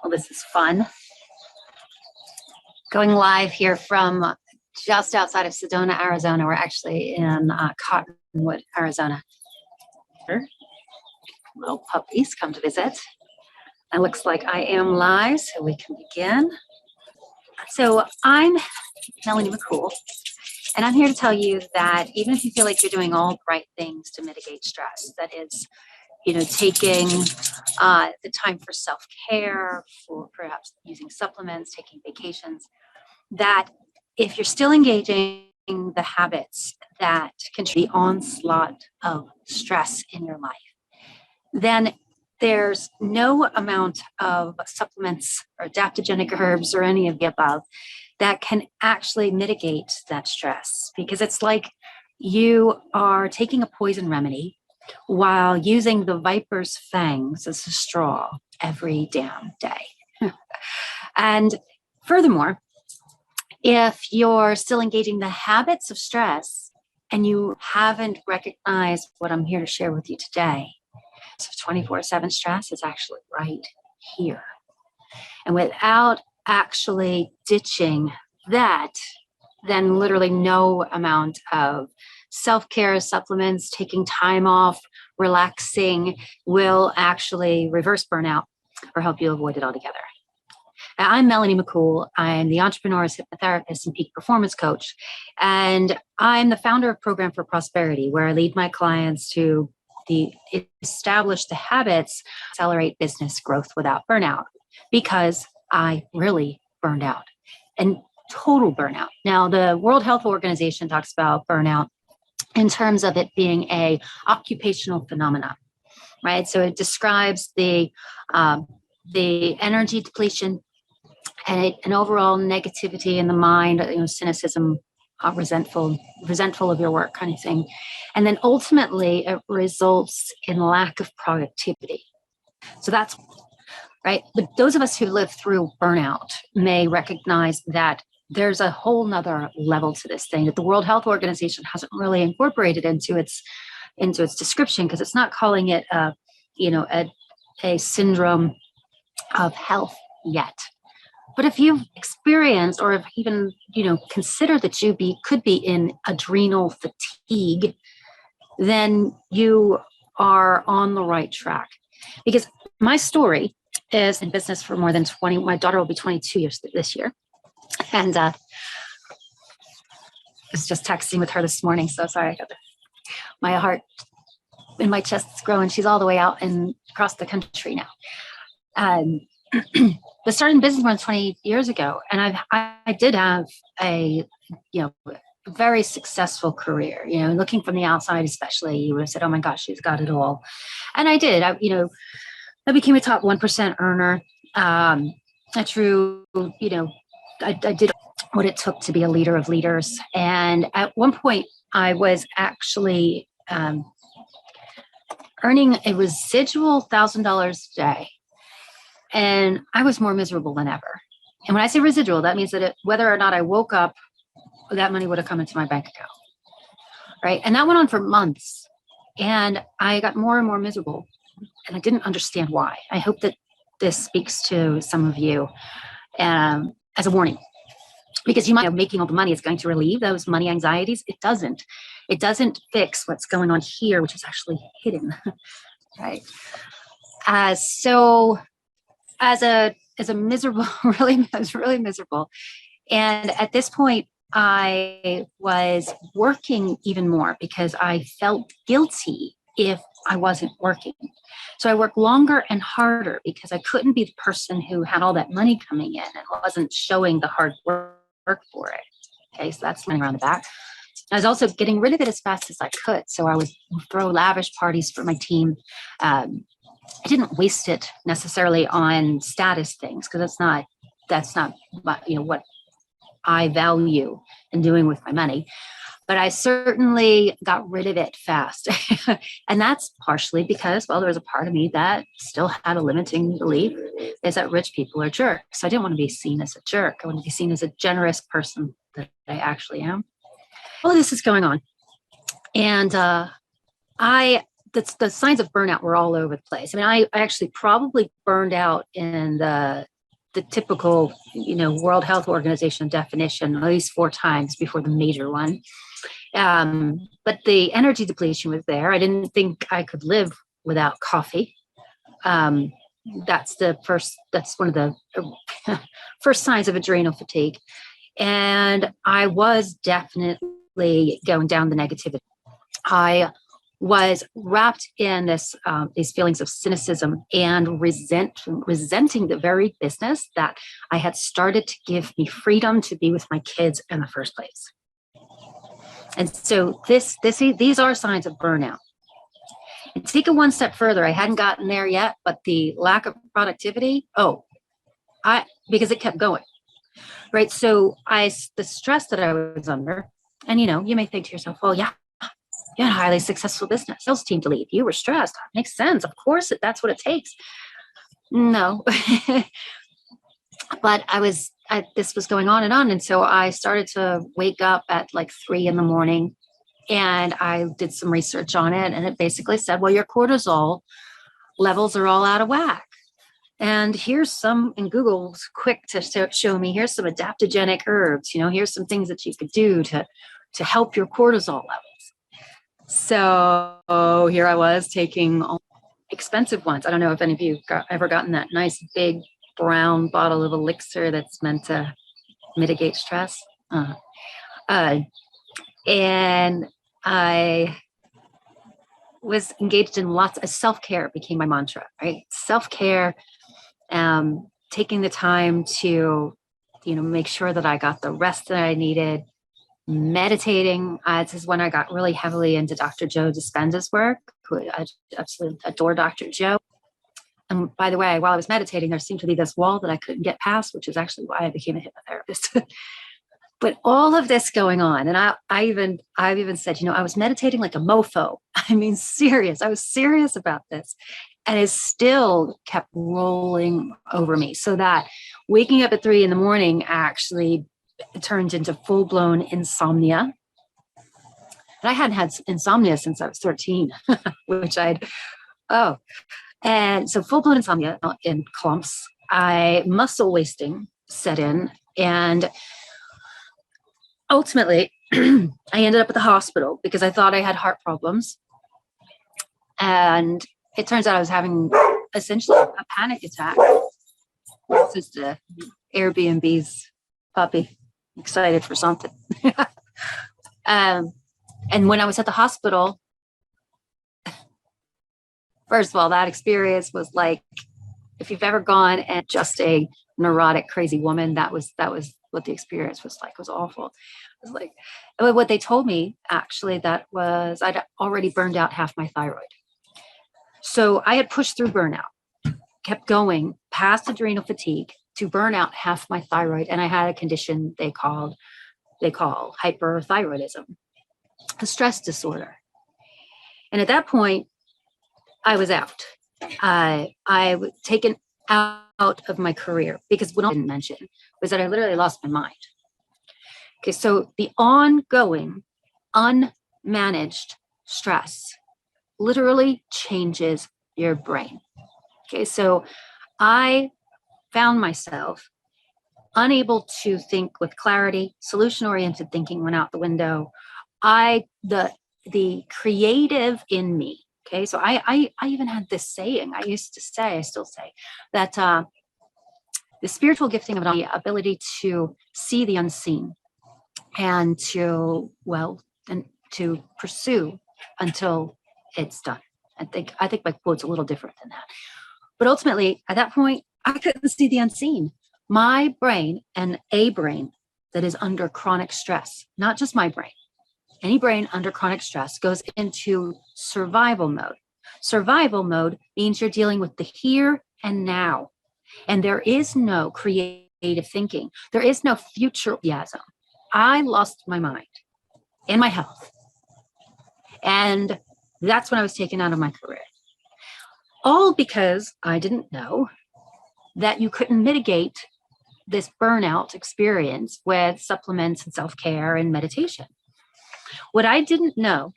Well, this is fun. Going live here from just outside of Sedona, Arizona. We're actually in Cottonwood, Arizona. Little puppies come to visit. It looks like I am live, so we can begin. So I'm Melanie McCool, and I'm here to tell you that even if you feel like you're doing all the right things to mitigate stress, that is, taking the time for self-care, for perhaps using supplements, taking vacations, that if you're still engaging the habits that contribute to the onslaught of stress in your life, then there's no amount of supplements or adaptogenic herbs or any of the above that can actually mitigate that stress, because it's like you are taking a poison remedy while using the viper's fangs as a straw every damn day. And furthermore, if you're still engaging the habits of stress and you haven't recognized what I'm here to share with you today, so 24/7 stress is actually right here. And without actually ditching that, then literally no amount of self-care, supplements, taking time off, relaxing will actually reverse burnout or help you avoid it altogether. I'm Melanie McCool. I'm the entrepreneur's hypnotherapist and peak performance coach. And I'm the founder of Program for Prosperity, where I lead my clients to establish the habits, accelerate business growth without burnout, because I really burned out, and total burnout. Now, the World Health Organization talks about burnout in terms of it being a occupational phenomenon, right? So it describes the energy depletion and an overall negativity in the mind, cynicism, resentful of your work kind of thing. And then ultimately it results in lack of productivity. So that's right. But those of us who live through burnout may recognize that there's a whole nother level to this thing that the World Health Organization hasn't really incorporated into its description, because it's not calling it a syndrome of health yet. But if you've experienced or have even, considered that you could be in adrenal fatigue, then you are on the right track. Because my story is in business for more than 20, my daughter will be 22 years this year. And I was just texting with her this morning, so sorry. My heart in my chest is growing. She's all the way out and across the country now. But starting business more than 20 years ago, and I did have a very successful career. Looking from the outside, especially, you would have said, "Oh my gosh, she's got it all," and I did. I became a top 1% earner. I did what it took to be a leader of leaders, and at one point, I was actually earning a residual $1,000 a day. And I was more miserable than ever. And when I say residual, that means that whether or not I woke up, that money would have come into my bank account, right? And that went on for months. And I got more and more miserable. And I didn't understand why. I hope that this speaks to some of you as a warning. Because you might know making all the money is going to relieve those money anxieties. It doesn't. It doesn't fix what's going on here, which is actually hidden, right? So as a miserable, I was really miserable. And at this point, I was working even more because I felt guilty if I wasn't working. So I worked longer and harder because I couldn't be the person who had all that money coming in and wasn't showing the hard work for it. Okay, so that's running around the back. I was also getting rid of it as fast as I could. So I would throw lavish parties for my team. I didn't waste it necessarily on status things, because that's not what I value in doing with my money. But I certainly got rid of it fast. And that's partially because, well, there was a part of me that still had a limiting belief, is that rich people are jerks. So I didn't want to be seen as a jerk. I want to be seen as a generous person that I actually am. All of this is going on. And the signs of burnout were all over the place. I mean, I actually probably burned out in the the typical, World Health Organization definition at least 4 times before the major one. But the energy depletion was there. I didn't think I could live without coffee. That's one of the first signs of adrenal fatigue. And I was definitely going down the negativity. I was wrapped in these feelings of cynicism and resenting the very business that I had started to give me freedom to be with my kids in the first place. And so these are signs of burnout. And take it one step further. I hadn't gotten there yet, but the lack of productivity, because it kept going, right? So the stress that I was under, and you may think to yourself, well, yeah, you had a highly successful business, sales team to lead. You were stressed. Makes sense. Of course, that's what it takes. No, but this was going on. And so I started to wake up at like 3 a.m. and I did some research on it. And it basically said, well, your cortisol levels are all out of whack. And here's some, and Google's quick to show me, here's some adaptogenic herbs, here's some things that you could do to help your cortisol levels. So here I was taking expensive ones. I don't know if any of you ever gotten that nice big brown bottle of elixir that's meant to mitigate stress. And I was engaged in lots of self-care. Became my mantra, right? Self-care, taking the time to, make sure that I got the rest that I needed. Meditating. This is when I got really heavily into Dr. Joe Dispenza's work. I absolutely adore Dr. Joe. And by the way, while I was meditating, there seemed to be this wall that I couldn't get past, which is actually why I became a hypnotherapist. But all of this going on, and I've even said, I was meditating like a mofo. I mean, serious. I was serious about this, and it still kept rolling over me. So that waking up at 3 a.m. actually turned into full-blown insomnia. And I hadn't had insomnia since I was 13, which and so full-blown insomnia in clumps. Muscle wasting set in, and ultimately I ended up at the hospital because I thought I had heart problems. And it turns out I was having essentially a panic attack. This is the Airbnb's puppy. Excited for something. And when I was at the hospital, first of all, that experience was like, if you've ever gone and just a neurotic, crazy woman, that was what the experience was like. It was awful. It was like, what they told me actually, that was I'd already burned out half my thyroid. So I had pushed through burnout, kept going past adrenal fatigue to burn out half my thyroid. And I had a condition they call hyperthyroidism, a stress disorder. And at that point, I was out. I was taken out of my career because what I didn't mention was that I literally lost my mind. Okay, so the ongoing, unmanaged stress literally changes your brain. Okay, so I found myself unable to think with clarity. Solution-oriented thinking went out the window. The creative in me. Okay, so I even had this saying. I still say that the spiritual gifting of the ability to see the unseen and to pursue until it's done. I think my quote's a little different than that. But ultimately, at that point, I couldn't see the unseen. My brain, and a brain that is under chronic stress, not just my brain, any brain under chronic stress goes into survival mode. Survival mode means you're dealing with the here and now. And there is no creative thinking. There is no futureism. I lost my mind and my health. And that's when I was taken out of my career. All because I didn't know that you couldn't mitigate this burnout experience with supplements and self-care and meditation. What I didn't know,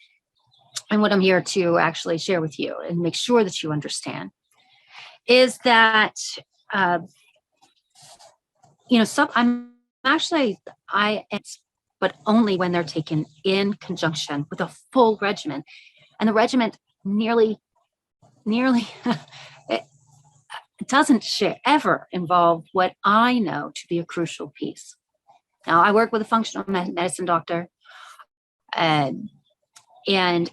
and what I'm here to actually share with you and make sure that you understand, is that I'm actually, but only when they're taken in conjunction with a full regimen. And the regimen nearly, it doesn't ever involve what I know to be a crucial piece. Now, I work with a functional medicine doctor. And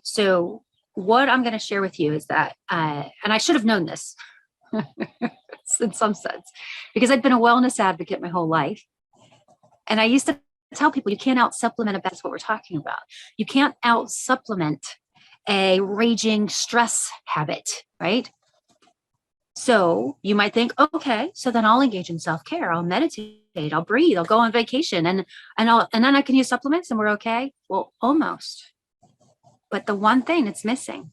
so what I'm going to share with you is that, and I should have known this in some sense, because I've been a wellness advocate my whole life. And I used to tell people, you can't out supplement, that's what we're talking about. You can't out supplement a raging stress habit, right? So you might think, okay, so then I'll engage in self-care. I'll meditate, I'll breathe, I'll go on vacation, and then I can use supplements and we're okay. Well, almost. But the one thing that's missing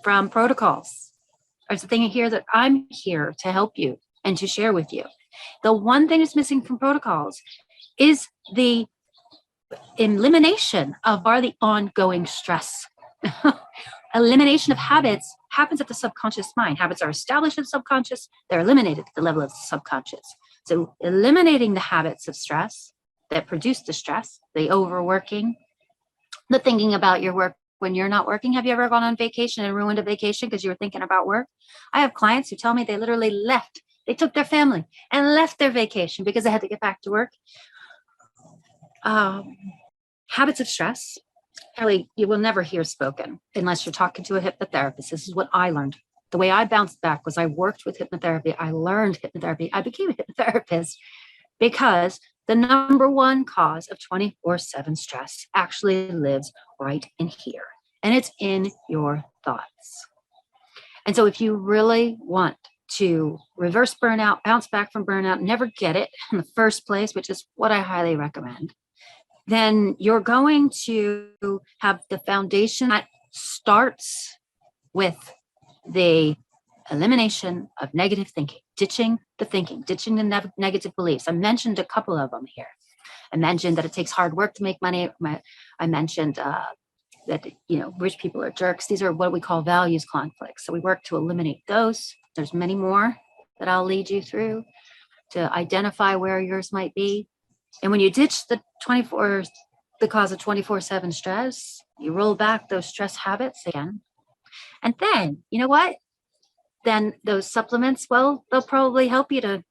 from protocols, or the thing here that I'm here to help you and to share with you, the one thing that's missing from protocols is the elimination of the ongoing stress. Elimination of habits happens at the subconscious mind. Habits are established in the subconscious, they're eliminated at the level of the subconscious. So eliminating the habits of stress that produce the stress, the overworking, the thinking about your work when you're not working. Have you ever gone on vacation and ruined a vacation because you were thinking about work? I have clients who tell me they literally left. They took their family and left their vacation because they had to get back to work. Habits of stress, really, you will never hear spoken unless you're talking to a hypnotherapist. This is what I learned. The way I bounced back was I worked with hypnotherapy. I learned hypnotherapy. I became a hypnotherapist because the number one cause of 24/7 stress actually lives right in here, and it's in your thoughts. And so if you really want to reverse burnout, bounce back from burnout, never get it in the first place, which is what I highly recommend, then you're going to have the foundation that starts with the elimination of negative thinking, ditching the negative beliefs. I mentioned a couple of them here. I mentioned that it takes hard work to make money. I mentioned that rich people are jerks. These are what we call values conflicts. So we work to eliminate those. There's many more that I'll lead you through to identify where yours might be. And when you ditch the cause of 24/7 stress, you roll back those stress habits again. And then, you know what? Then those supplements, well, they'll probably help you to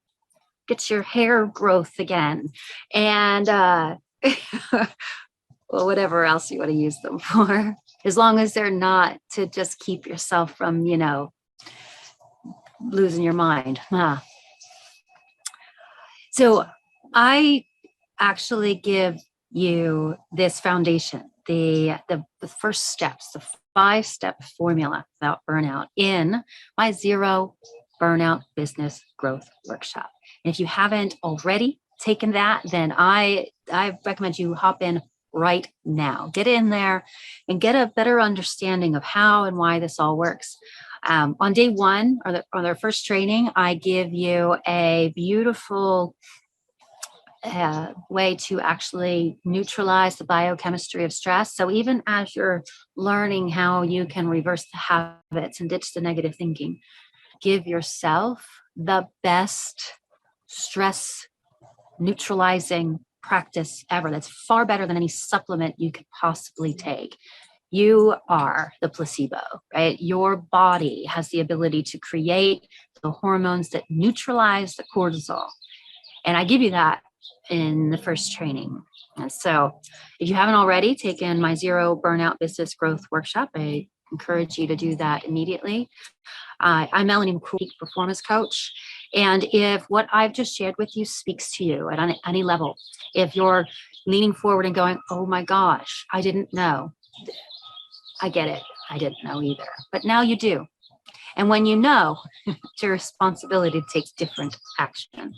get your hair growth again. And well, whatever else you want to use them for, as long as they're not to just keep yourself from, losing your mind. So I actually give you this foundation, the first steps, the 5-step formula about burnout in my Zero Burnout Business Growth Workshop. And if you haven't already taken that, then I recommend you hop in right now. Get in there and get a better understanding of how and why this all works. On day one, or on their first training, I give you a beautiful way to actually neutralize the biochemistry of stress. So even as you're learning how you can reverse the habits and ditch the negative thinking, give yourself the best stress neutralizing practice ever. That's far better than any supplement you could possibly take. You are the placebo, right? Your body has the ability to create the hormones that neutralize the cortisol. And I give you that in the first training. And so if you haven't already taken my Zero Burnout Business Growth Workshop, I encourage you to do that immediately. I'm Melanie McCool, performance coach. And if what I've just shared with you speaks to you at any level, if you're leaning forward and going, oh my gosh, I didn't know. I get it. I didn't know either. But now you do. And when you know, it's your responsibility to take different action.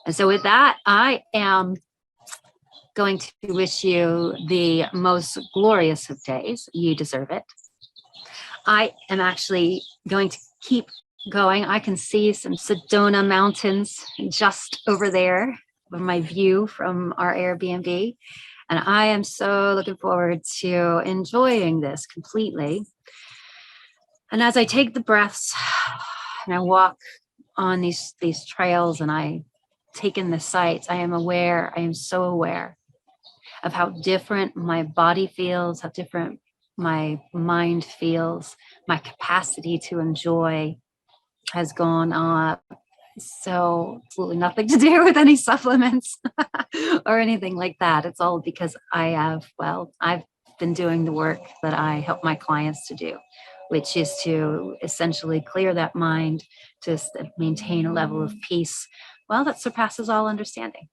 And so with that, I am going to wish you the most glorious of days. You deserve it. I am actually going to keep going. I can see some Sedona Mountains just over there from my view from our Airbnb. And I am so looking forward to enjoying this completely. And as I take the breaths and I walk on these trails and I taken the sights, I am so aware of how different my body feels, how different my mind feels, my capacity to enjoy has gone up. So absolutely nothing to do with any supplements or anything like that. It's all because I've been doing the work that I help my clients to do, which is to essentially clear that mind, to maintain a level of peace, well, that surpasses all understanding.